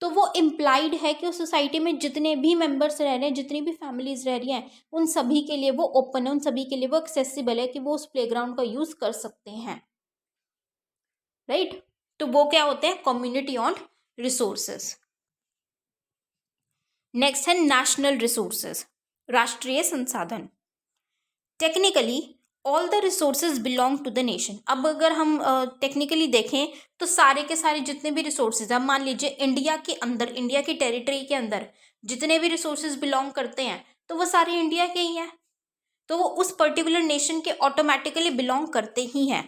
तो वो इम्प्लाइड है कि उस सोसाइटी में जितने भी मेंबर्स रह रहे हैं, जितनी भी फैमिलीज रह रही हैं, उन सभी के लिए वो ओपन है, उन सभी के लिए वो एक्सेसिबल है कि वो उस प्लेग्राउंड का यूज कर सकते हैं, राइट। तो वो क्या होते हैं, कम्युनिटी ऑन रिसोर्सेस। नेक्स्ट है नेशनल रिसोर्सेज, राष्ट्रीय संसाधन। Technically all the resources belong to the nation. अब अगर हम टेक्निकली देखें तो सारे के सारे जितने भी रिसोर्सेज, अब मान लीजिए इंडिया के अंदर, इंडिया की टेरिटरी के अंदर जितने भी रिसोर्सेज बिलोंग करते हैं तो वो सारे इंडिया के ही हैं, तो वो उस पर्टिकुलर नेशन के ऑटोमेटिकली बिलोंग करते ही हैं।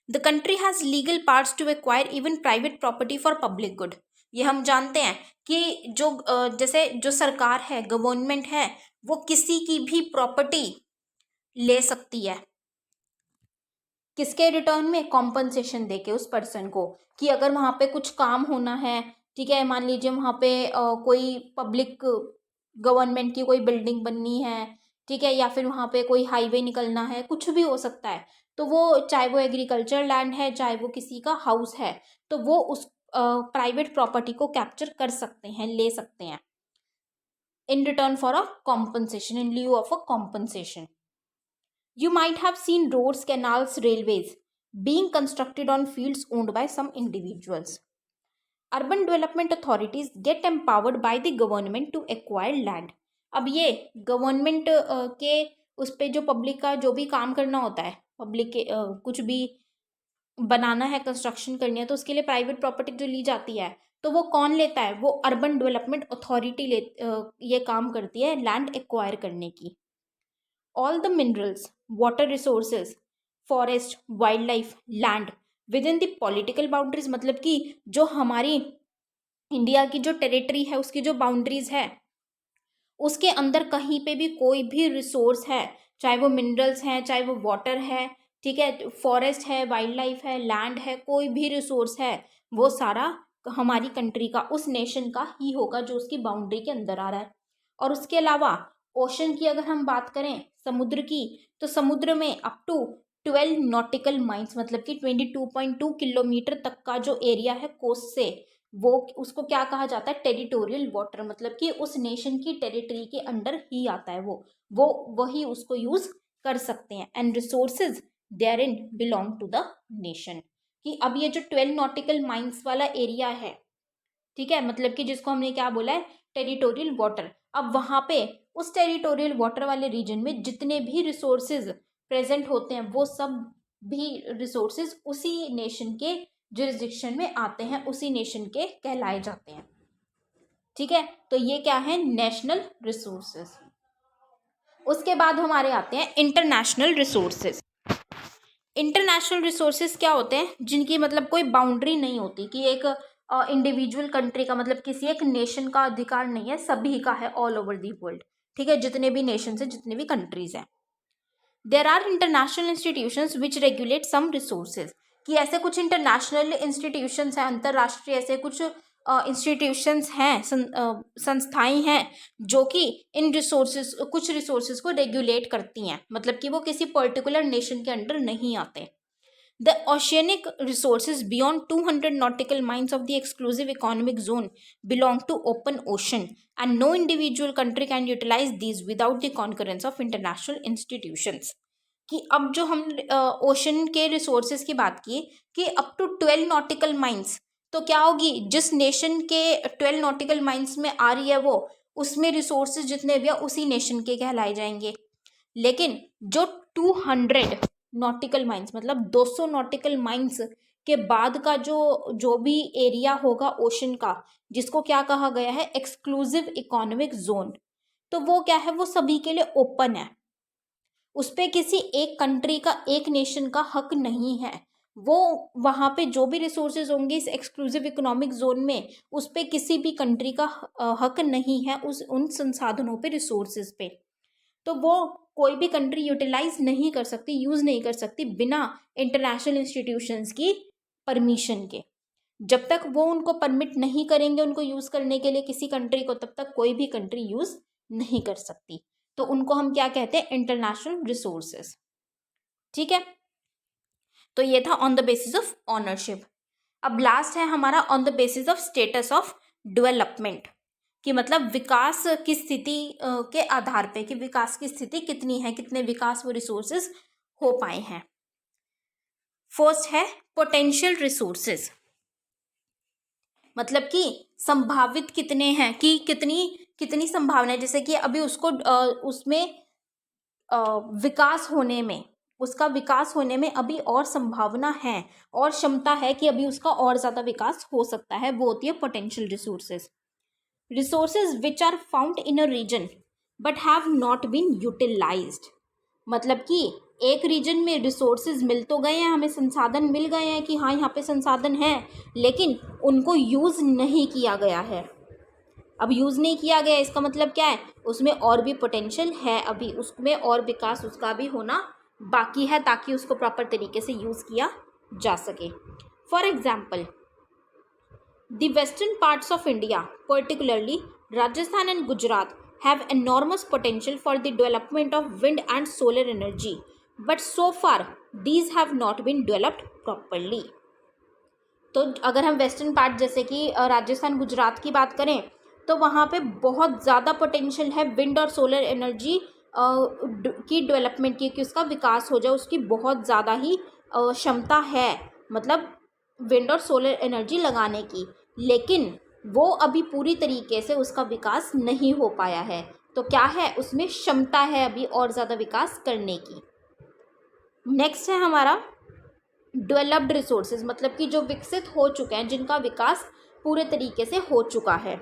The country has legal parts to acquire even private property for public good. ये हम जानते हैं कि जो जैसे जो सरकार है, गवर्नमेंट है, वो किसी की भी प्रॉपर्टी ले सकती है, किसके रिटर्न में, कॉम्पनसेशन देके उस पर्सन को, कि अगर वहाँ पे कुछ काम होना है, ठीक है, मान लीजिए वहाँ पे कोई पब्लिक गवर्नमेंट की कोई बिल्डिंग बननी है, ठीक है, या फिर वहाँ पे कोई हाईवे निकलना है, कुछ भी हो सकता है, तो वो चाहे वो एग्रीकल्चर लैंड है, चाहे वो किसी का हाउस है, तो वो उस प्राइवेट प्रॉपर्टी को कैप्चर कर सकते हैं, ले सकते हैं, in return for a compensation, in लिeu of a compensation. You might have seen roads, canals, railways being constructed on fields owned by some individuals. Urban development authorities get empowered by the government to acquire land. अब ये government के उस पे जो public का जो भी काम करना होता है, पब्लिक के कुछ भी बनाना है, कंस्ट्रक्शन करनी है, तो उसके लिए प्राइवेट प्रॉपर्टी जो ली जाती है, तो वो कौन लेता है, वो अर्बन डेवलपमेंट अथॉरिटी ये काम करती है लैंड एक्वायर करने की। All the minerals, water resources, forest, wildlife, land within the political boundaries, मतलब कि जो हमारी इंडिया की जो टेरिटरी है उसकी जो बाउंड्रीज है उसके अंदर कहीं पे भी कोई भी रिसोर्स है, चाहे वो मिनरल्स हैं, चाहे वो वाटर है, ठीक है, फॉरेस्ट है, वाइल्ड लाइफ है, लैंड है, कोई भी रिसोर्स है, वो सारा हमारी कंट्री का, उस नेशन का ही होगा जो उसकी बाउंड्री के अंदर आ रहा है। और उसके अलावा ओशन की अगर हम बात करें, समुद्र की, तो समुद्र में अप टू 12 नॉटिकल माइल्स, मतलब कि 22.2 किलोमीटर तक का जो एरिया है कोस्ट से, वो उसको क्या कहा जाता है, टेरिटोरियल वाटर, मतलब कि उस नेशन की टेरिटरी के अंडर ही आता है वो वही उसको यूज कर सकते हैं। And resources therein belong to the nation. कि अब ये जो 12 नॉटिकल माइल्स वाला एरिया है, ठीक है, मतलब कि जिसको हमने क्या बोला है, टेरिटोरियल वाटर, अब वहाँ पे उस टेरिटोरियल वाटर वाले रीजन में जितने भी रिसोर्सेज प्रेजेंट होते हैं वो सब भी रिसोर्सेज उसी नेशन के जुरिस्डिक्शन में आते हैं, उसी नेशन के कहलाए जाते हैं, ठीक है। तो ये क्या है, नेशनल रिसोर्सेज। उसके बाद हमारे आते हैं इंटरनेशनल रिसोर्सेज। इंटरनेशनल रिसोर्सेज क्या होते हैं, जिनकी मतलब कोई बाउंड्री नहीं होती, कि एक इंडिविजुअल कंट्री का, मतलब किसी एक नेशन का अधिकार नहीं है, सभी का है, ऑल ओवर दी वर्ल्ड। ठीक है, जितने भी नेशंस हैं, जितने भी कंट्रीज हैं। There are international institutions which regulate some resources, कि ऐसे कुछ इंटरनेशनल इंस्टीट्यूशंस हैं, अंतर्राष्ट्रीय ऐसे कुछ इंस्टीट्यूशंस हैं, संस्थाएं हैं जो कि इन रिसोर्सेज, कुछ रिसोर्सेज को रेगुलेट करती हैं, मतलब कि वो किसी पर्टिकुलर नेशन के अंडर नहीं आते। The oceanic resources beyond 200 nautical miles of the exclusive economic zone belong to open ocean, and no individual country can utilize these without the concurrence of international institutions. कि अब जो हम ocean के resources की बात की कि अप टू 12 नॉटिकल माइल्स, तो क्या होगी, जिस नेशन के 12 नॉटिकल माइल्स में आ रही है वो, उसमें रिसोर्सेज जितने भी है उसी नेशन के कहलाए जाएंगे। लेकिन जो 200 नॉटिकल माइल्स, मतलब 200 नॉटिकल माइल्स के बाद का जो भी एरिया होगा ओशन का, जिसको क्या कहा गया है, एक्सक्लूसिव इकोनॉमिक जोन, तो वो क्या है, वो सभी के लिए ओपन है, उस पर किसी एक कंट्री का, एक नेशन का हक नहीं है। वो वहाँ पे जो भी रिसोर्सेज होंगे इस एक्सक्लूसिव इकोनॉमिक जोन में, उस पर किसी भी कंट्री का हक नहीं है, उन संसाधनों पे, रिसोर्सेज पे। तो वो कोई भी कंट्री यूटिलाइज नहीं कर सकती, यूज़ नहीं कर सकती बिना इंटरनेशनल इंस्टीट्यूशंस की परमिशन के। जब तक वो उनको परमिट नहीं करेंगे उनको यूज़ करने के लिए किसी कंट्री को, तब तक कोई भी कंट्री यूज़ नहीं कर सकती। तो उनको हम क्या कहते हैं, इंटरनेशनल रिसोर्सेज। ठीक है, तो ये था on the basis of ownership. अब लास्ट है हमारा on the basis of status of development, कि मतलब विकास की स्थिति के आधार पे, कि विकास की स्थिति कितनी है, कितने विकास वो रिसोर्सेज हो पाए हैं। फर्स्ट है पोटेंशियल रिसोर्सेज, मतलब कि संभावित कितने हैं, कि कितनी संभावना है, जैसे कि अभी उसको उसमें विकास होने में, उसका विकास होने में अभी और संभावना है और क्षमता है कि अभी उसका और ज़्यादा विकास हो सकता है, वो होती है potential resources. Resources which are found in a region but have not been utilised, मतलब कि एक रीजन में रिसोर्सेज मिल तो गए हैं, हमें संसाधन मिल गए हैं कि हाँ यहाँ पे संसाधन हैं, लेकिन उनको यूज़ नहीं किया गया है। अब यूज़ नहीं किया गया, इसका मतलब क्या है, उसमें और भी पोटेंशियल है, अभी उसमें और विकास उसका भी होना बाकी है, ताकि उसको प्रॉपर तरीके से यूज़ किया जा सके। For example, the western parts of India, particularly Rajasthan and Gujarat, have enormous potential for the development of wind and solar energy, but so far these have not been developed properly. तो अगर हम western part जैसे कि राजस्थान गुजरात की बात करें, तो वहाँ पे बहुत ज़्यादा पोटेंशियल है विंड और सोलर एनर्जी की डेवलपमेंट की, कि उसका विकास हो जाए, उसकी बहुत ज़्यादा ही क्षमता है, मतलब विंड और सोलर एनर्जी लगाने की, लेकिन वो अभी पूरी तरीके से उसका विकास नहीं हो पाया है। तो क्या है, उसमें क्षमता है अभी और ज़्यादा विकास करने की। नेक्स्ट है हमारा डेवलप्ड रिसोर्सेज, मतलब कि जो विकसित हो चुके हैं, जिनका विकास पूरे तरीके से हो चुका है।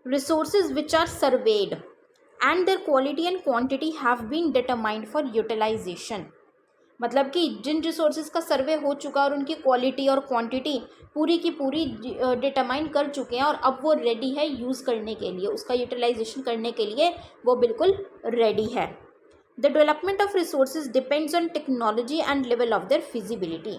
Resources which are surveyed and their quality and quantity have been determined for utilisation, मतलब कि जिन रिसोर्सेज का सर्वे हो चुका और उनकी क्वालिटी और क्वांटिटी पूरी की पूरी डिटरमाइन कर चुके हैं, और अब वो रेडी है यूज़ करने के लिए, उसका यूटिलाइजेशन करने के लिए वो बिल्कुल रेडी है। The development of resources depends on technology and level of their feasibility.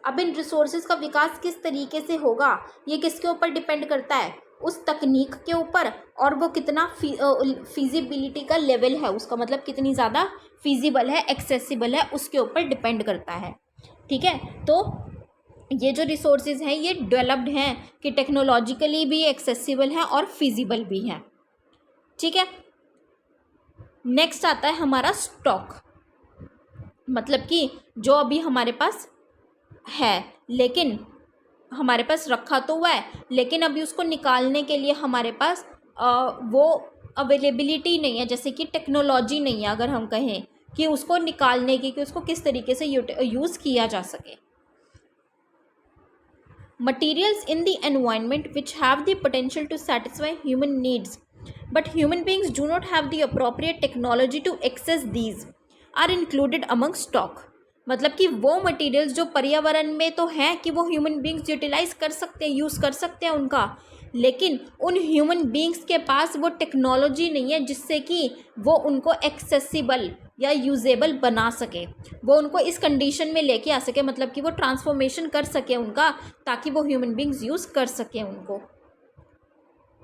अब इन रिसोर्सेज का विकास किस तरीके से होगा, ये किसके ऊपर डिपेंड करता है, उस तकनीक के ऊपर, और वो कितना फिजिबिलिटी का लेवल है उसका, मतलब कितनी ज़्यादा फिजिबल है, एक्सेसिबल है, उसके ऊपर डिपेंड करता है। ठीक है, तो ये जो रिसोर्सेज हैं ये डेवलप्ड हैं, कि टेक्नोलॉजिकली भी एक्सेसिबल हैं और फिजिबल भी हैं। ठीक है, नेक्स्ट आता है हमारा स्टॉक, मतलब कि जो अभी हमारे पास है, लेकिन हमारे पास रखा तो हुआ है, लेकिन अभी उसको निकालने के लिए हमारे पास वो अवेलेबिलिटी नहीं है, जैसे कि टेक्नोलॉजी नहीं है, अगर हम कहें कि उसको निकालने की, कि उसको किस तरीके से यूज़ किया जा सके। Materials in the environment which have the potential to satisfy human needs, but human beings do not have the appropriate technology to access these, are included among stock. मतलब कि वो मटेरियल्स जो पर्यावरण में तो हैं कि वो ह्यूमन बींग्स यूटिलाइज कर सकते हैं, यूज़ कर सकते हैं उनका, लेकिन उन ह्यूमन बींग्स के पास वो टेक्नोलॉजी नहीं है जिससे कि वो उनको एक्सेसिबल या यूजेबल बना सके, वो उनको इस कंडीशन में लेके आ सके, मतलब कि वो ट्रांसफॉर्मेशन कर सके उनका, ताकि वो ह्यूमन बींग्स यूज़ कर सकें उनको।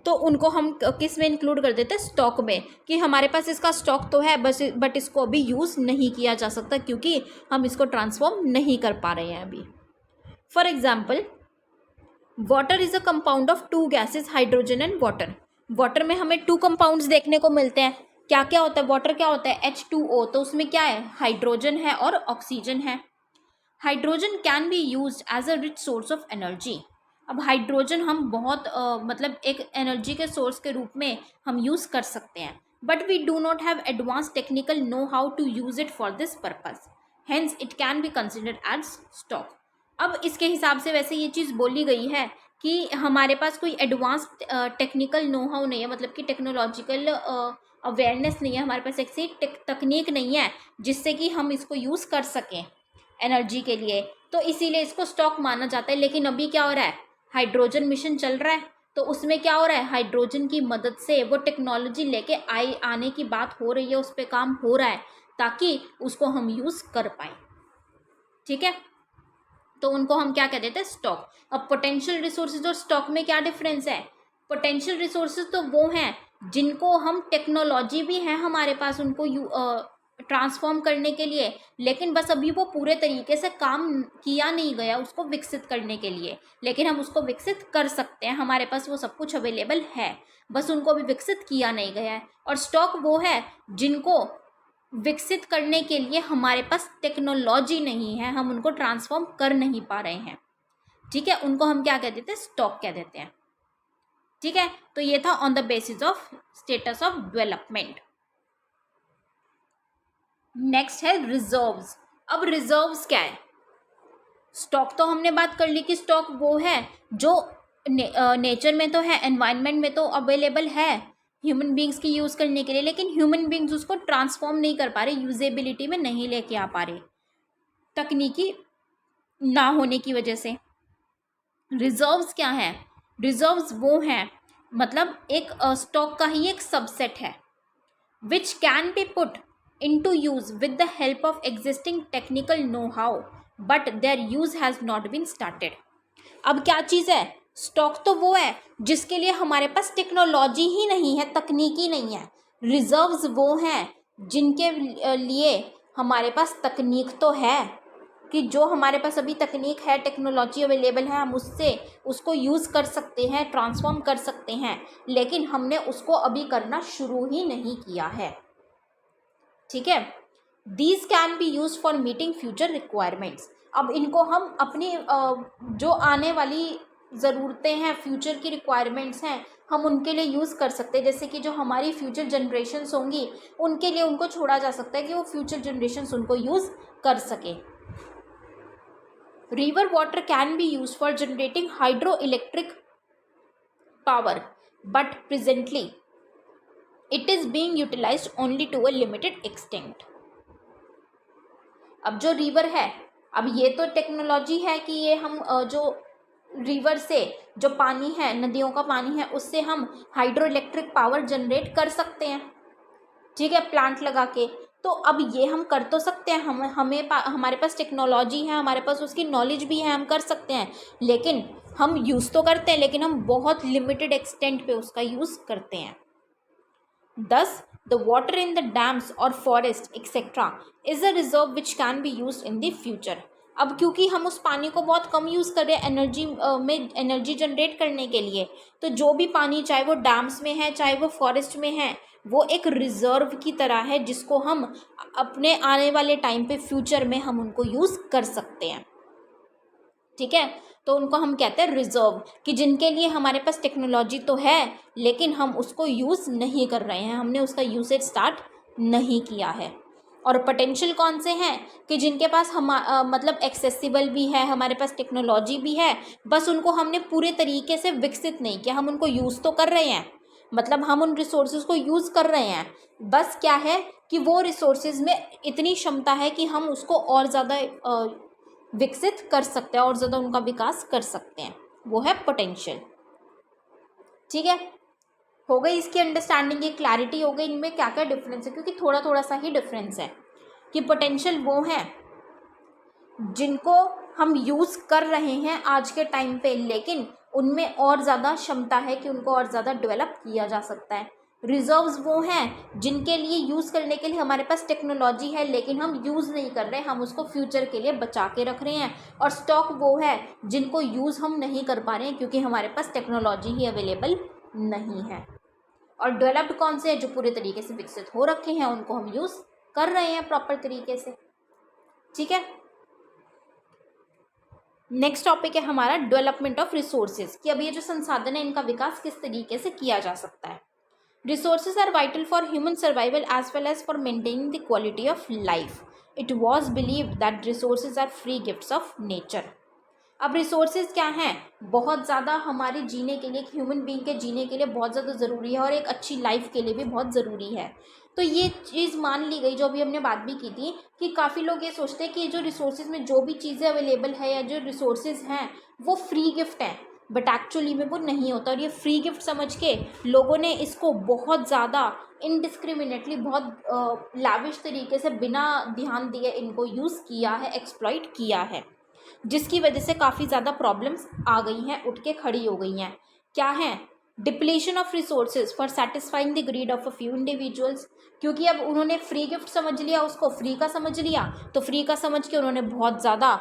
तो उनको हम किस में इंक्लूड कर देते हैं? स्टॉक में, कि हमारे पास इसका स्टॉक तो है बस, बट इसको अभी यूज़ नहीं किया जा सकता क्योंकि हम इसको ट्रांसफॉर्म नहीं कर पा रहे हैं अभी। For example, water is a compound of to gases, hydrogen and water. Water में हमें टू कंपाउंड्स देखने को मिलते हैं। क्या क्या होता है? वाटर क्या होता है? H2O। तो उसमें क्या है? हाइड्रोजन है और ऑक्सीजन है। Hydrogen can be used as a rich source of energy. अब हाइड्रोजन हम बहुत मतलब एक एनर्जी के सोर्स के रूप में हम यूज़ कर सकते हैं, but we do not have advance technical know how to use it for this purpose, hence it can be considered as stock. अब इसके हिसाब से वैसे ये चीज़ बोली गई है कि हमारे पास कोई एडवांस टेक्निकल नो हाउ नहीं है, मतलब कि टेक्नोलॉजिकल अवेयरनेस नहीं है, हमारे पास ऐसी तकनीक नहीं है जिससे कि हम इसको यूज़ कर सकें एनर्जी के लिए, तो इसीलिए इसको स्टॉक माना जाता है। लेकिन अभी क्या हो रहा है? हाइड्रोजन मिशन चल रहा है, तो उसमें क्या हो रहा है? हाइड्रोजन की मदद से वो टेक्नोलॉजी लेके आने की बात हो रही है, उस पर काम हो रहा है ताकि उसको हम यूज़ कर पाए। ठीक है, तो उनको हम क्या कह देते हैं? स्टॉक। अब पोटेंशियल रिसोर्सेज और स्टॉक में क्या डिफरेंस है? पोटेंशियल रिसोर्सेज तो वो हैं जिनको हम, टेक्नोलॉजी भी है हमारे पास उनको ट्रांसफॉर्म करने के लिए, लेकिन बस अभी वो पूरे तरीके से काम किया नहीं गया उसको विकसित करने के लिए, लेकिन हम उसको विकसित कर सकते हैं, हमारे पास वो सब कुछ अवेलेबल है, बस उनको अभी विकसित किया नहीं गया है। और स्टॉक वो है जिनको विकसित करने के लिए हमारे पास टेक्नोलॉजी नहीं है, हम उनको ट्रांसफॉर्म कर नहीं पा रहे हैं। ठीक है, उनको हम क्या कह देते हैं? स्टॉक कह देते हैं। ठीक है, तो ये था on the basis of status of development. Next है रिजर्व्स। अब रिजर्व्स क्या है? स्टॉक तो हमने बात कर ली कि स्टॉक वो है जो नेचर में तो है, एनवायरनमेंट में तो अवेलेबल है ह्यूमन बींग्स की यूज़ करने के लिए, लेकिन ह्यूमन बींग्स उसको ट्रांसफॉर्म नहीं कर पा रहे, यूजेबिलिटी में नहीं लेके आ पा रहे तकनीकी ना होने की वजह से। रिजर्व्स क्या है? रिजर्व्स वो हैं, मतलब एक स्टॉक का ही एक सबसेट है, विच can B put into use with the help of existing technical know-how, but their use has not been started. अब क्या चीज़ है? स्टॉक तो वो है जिसके लिए हमारे पास टेक्नोलॉजी ही नहीं है, तकनीकी नहीं है। रिजर्व्स वो हैं जिनके लिए हमारे पास तकनीक तो है, कि जो हमारे पास अभी तकनीक है, टेक्नोलॉजी अवेलेबल है, हम उससे उसको यूज़ कर सकते हैं, ट्रांसफॉर्म कर सकते हैं, लेकिन हमने उसको अभी करना शुरू ही नहीं किया है। ठीक है, these can be use for meeting future requirements. अब इनको हम अपनी जो आने वाली ज़रूरतें हैं, फ्यूचर की रिक्वायरमेंट्स हैं, हम उनके लिए यूज़ कर सकते हैं। जैसे कि जो हमारी फ्यूचर जनरेशन्स होंगी उनके लिए उनको छोड़ा जा सकता है कि वो फ्यूचर जनरेशन्स उनको यूज़ कर सके। River water can be use for generating hydro electric power, but presently it is being utilized only to a limited extent. अब जो रिवर है, अब ये तो टेक्नोलॉजी है कि ये हम जो रिवर से जो पानी है, नदियों का पानी है, उससे हम हाइड्रो इलेक्ट्रिक पावर जनरेट कर सकते हैं। ठीक है, प्लांट लगा के। तो अब ये हम कर तो सकते हैं, हमारे पास टेक्नोलॉजी है, हमारे पास उसकी नॉलेज भी है, हम कर सकते हैं, लेकिन हम यूज़ तो करते हैं, लेकिन हम बहुत लिमिटेड एक्सटेंट पे उसका यूज़ करते हैं। Thus, the water in the dams or forest etc. is a reserve which can be used in the future. अब क्योंकि हम उस पानी को बहुत कम यूज़ कर रहे हैं एनर्जी जनरेट करने के लिए, तो जो भी पानी, चाहे वो डैम्स में है चाहे वो फॉरेस्ट में है, वो एक रिजर्व की तरह है जिसको हम अपने आने वाले टाइम पे, फ्यूचर में हम उनको यूज़ कर सकते हैं। ठीक है, तो उनको हम कहते हैं रिजर्व, कि जिनके लिए हमारे पास टेक्नोलॉजी तो है लेकिन हम उसको यूज़ नहीं कर रहे हैं, हमने उसका यूसेज स्टार्ट नहीं किया है। और पोटेंशियल कौन से हैं? कि जिनके पास मतलब एक्सेसिबल भी है, हमारे पास टेक्नोलॉजी भी है, बस उनको हमने पूरे तरीके से विकसित नहीं किया, हम उनको यूज़ तो कर रहे हैं, मतलब हम उन रिसोर्सेज को यूज़ कर रहे हैं, बस क्या है कि वो रिसोर्सेज में इतनी क्षमता है कि हम उसको और ज़्यादा विकसित कर सकते हैं और ज़्यादा उनका विकास कर सकते हैं, वो है पोटेंशियल। ठीक है, हो गई इसकी अंडरस्टैंडिंग, ये क्लैरिटी हो गई इनमें क्या क्या डिफरेंस है, क्योंकि थोड़ा थोड़ा सा ही डिफरेंस है कि पोटेंशियल वो है जिनको हम यूज़ कर रहे हैं आज के टाइम पे, लेकिन उनमें और ज़्यादा क्षमता है कि उनको और ज़्यादा डेवलप किया जा सकता है। रिजर्व्स वो हैं जिनके लिए यूज़ करने के लिए हमारे पास टेक्नोलॉजी है लेकिन हम यूज़ नहीं कर रहे, हम उसको फ्यूचर के लिए बचा के रख रहे हैं। और स्टॉक वो है जिनको यूज़ हम नहीं कर पा रहे हैं क्योंकि हमारे पास टेक्नोलॉजी ही अवेलेबल नहीं है। और डेवलप्ड कौन से हैं, जो पूरे तरीके से विकसित हो रखे हैं, उनको हम यूज़ कर रहे हैं प्रॉपर तरीके से। ठीक है, नेक्स्ट टॉपिक है हमारा डेवलपमेंट ऑफ रिसोर्सेज, कि अब ये जो संसाधन है इनका विकास किस तरीके से किया जा सकता है। Resources are vital for human survival as well as for maintaining the quality of life. It was believed that resources are free gifts of nature. अब रिसोर्सेज क्या हैं, बहुत ज़्यादा हमारे जीने के लिए, ह्यूमन बीइंग के जीने के लिए बहुत ज़्यादा ज़रूरी है और एक अच्छी लाइफ के लिए भी बहुत ज़रूरी है। तो ये चीज़ मान ली गई, जो अभी हमने बात भी की थी, कि काफ़ी लोग ये सोचते हैं कि जो रिसोर्सेज में जो भी चीज़ें अवेलेबल है या जो रिसोर्सेज हैं वो फ्री गिफ्ट हैं, बट एक्चुअली में वो नहीं होता। और ये फ्री गिफ्ट समझ के लोगों ने इसको बहुत ज़्यादा इनडिस्क्रिमिनेटली, बहुत लाविश तरीके से बिना ध्यान दिए इनको यूज़ किया है, एक्सप्लॉइट किया है, जिसकी वजह से काफ़ी ज़्यादा प्रॉब्लम्स आ गई हैं, उठ के खड़ी हो गई हैं। क्या है, depletion of resources for satisfying the greed of a few individuals. क्योंकि अब उन्होंने फ्री गिफ्ट समझ लिया, उसको फ्री का समझ लिया, तो फ्री का समझ के उन्होंने बहुत ज़्यादा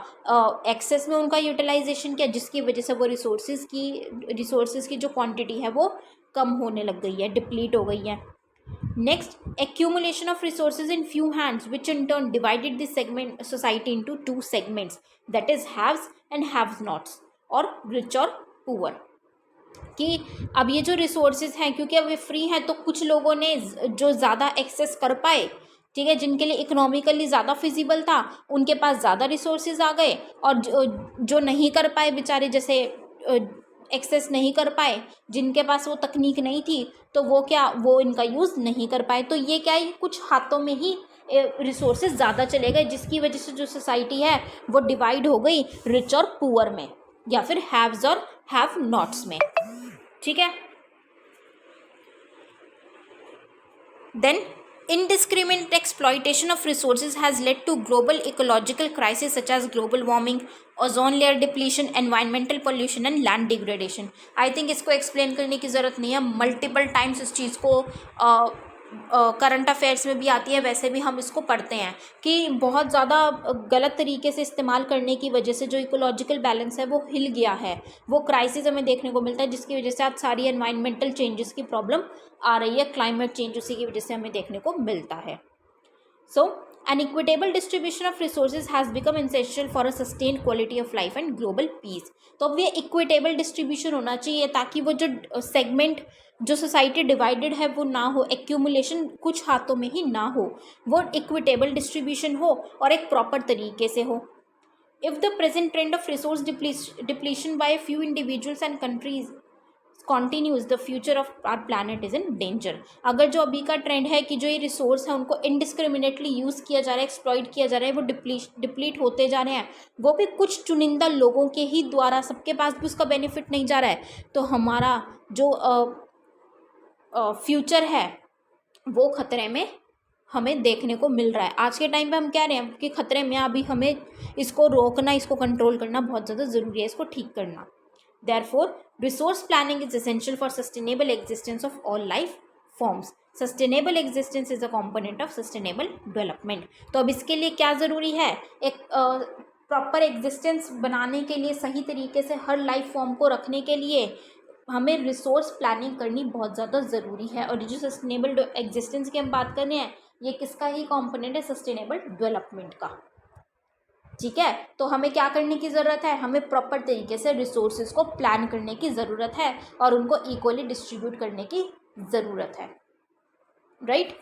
एक्सेस में उनका यूटिलाइजेशन किया, जिसकी वजह से वो रिसोर्सेज की जो क्वांटिटी है वो कम होने लग गई है, डिप्लीट हो गई है। Next, accumulation of resources in few hands, which in turn divided the society into two segments, that is haves and have-nots, और rich और poor। कि अब ये जो रिसोर्सेज हैं, क्योंकि अब ये फ्री हैं, तो कुछ लोगों ने जो ज़्यादा एक्सेस कर पाए, ठीक है, जिनके लिए इकोनॉमिकली ज़्यादा फिजिबल था, उनके पास ज़्यादा रिसोर्सेज आ गए, और जो नहीं कर पाए बेचारे, जैसे एक्सेस नहीं कर पाए, जिनके पास वो तकनीक नहीं थी, तो वो इनका यूज़ नहीं कर पाए। तो ये क्या है, कुछ हाथों में ही रिसोर्सेज ज़्यादा चले गए, जिसकी वजह से जो सोसाइटी है वो डिवाइड हो गई रिच और पुअर में, या फिर हैव्स और हैव नॉट्स में। ठीक है, then indiscriminate exploitation of resources has led to global ecological crises such as global warming, ozone layer depletion, environmental pollution and land degradation। I think इसको एक्सप्लेन करने की ज़रूरत नहीं है, मल्टीपल टाइम्स इस चीज़ को करंट अफेयर्स में भी आती है, वैसे भी हम इसको पढ़ते हैं कि बहुत ज़्यादा गलत तरीके से इस्तेमाल करने की वजह से जो इकोलॉजिकल बैलेंस है वो हिल गया है, वो क्राइसिस हमें देखने को मिलता है, जिसकी वजह से आज सारी एनवायरमेंटल चेंजेस की प्रॉब्लम आ रही है, क्लाइमेट चेंज उसी की वजह से हमें देखने को मिलता है। सो an equitable distribution of resources has become essential for a sustained quality of life and global peace। तो अब ये इक्विटेबल डिस्ट्रीब्यूशन होना चाहिए ताकि वो जो सेगमेंट, जो सोसाइटी डिवाइडेड है वो ना हो, एक्यूमुलेशन कुछ हाथों में ही ना हो, वो इक्विटेबल डिस्ट्रीब्यूशन हो और एक प्रॉपर तरीके से हो। If the present trend of resource depletion by few individuals and countries continues, the future of our planet is in danger. अगर जो अभी का ट्रेंड है कि जो ये रिसोर्स है उनको इनडिस्क्रिमिनेटली यूज़ किया जा रहा है, एक्सप्लॉइट किया जा रहा है, वो डिप्लीट होते जा रहे हैं, वो भी कुछ चुनिंदा लोगों के ही द्वारा, सबके पास भी उसका बेनिफिट नहीं जा रहा है, तो हमारा जो फ्यूचर है वो खतरे में हमें देखने को मिल रहा है। आज के टाइम पे हम कह रहे हैं कि खतरे में, अभी हमें इसको रोकना, इसको कंट्रोल करना बहुत ज़्यादा ज़रूरी है, इसको ठीक करना। Therefore, resource planning is essential for sustainable existence of all life forms. Sustainable existence is a component of sustainable development। तो अब इसके लिए क्या ज़रूरी है, एक प्रॉपर एग्जिस्टेंस बनाने के लिए, सही तरीके से हर लाइफ फॉर्म को रखने के लिए हमें रिसोर्स प्लानिंग करनी बहुत ज़्यादा ज़रूरी है। और जो सस्टेनेबल एग्जिस्टेंस की हम बात कर रहे हैं, ये किसका ही कॉम्पोनेंट है, सस्टेनेबल डेवलपमेंट का। ठीक है, तो हमें क्या करने की ज़रूरत है, हमें प्रॉपर तरीके से रिसोर्सेज को प्लान करने की ज़रूरत है और उनको इक्वली डिस्ट्रीब्यूट करने की ज़रूरत है, राइट।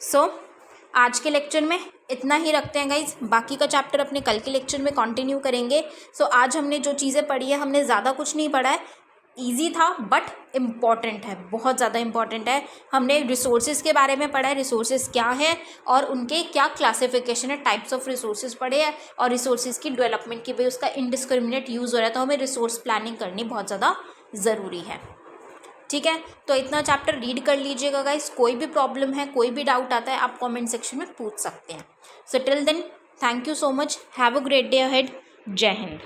सो आज के लेक्चर में इतना ही रखते हैं गाइज, बाकी का चैप्टर अपने कल के लेक्चर में कंटिन्यू करेंगे। सो आज हमने जो चीज़ें पढ़ी है, हमने ज़्यादा कुछ नहीं पढ़ा है, ईजी था बट इम्पॉर्टेंट है, बहुत ज़्यादा इम्पॉर्टेंट है। हमने रिसोर्सेज के बारे में पढ़ा है, रिसोर्सेज क्या है और उनके क्या क्लासिफिकेशन है, टाइप्स ऑफ रिसोर्सेज पढ़े हैं और रिसोर्सेज की डेवलपमेंट की भी उसका इनडिस्क्रिमिनेट यूज़ हो रहा है, तो हमें रिसोर्स प्लानिंग करनी बहुत ज़्यादा ज़रूरी है। ठीक है, तो इतना चैप्टर रीड कर लीजिएगा गाइस। कोई भी प्रॉब्लम है, कोई भी डाउट आता है, आप कमेंट सेक्शन में पूछ सकते हैं। So till then, thank you so much, have a great day ahead. Jai Hind.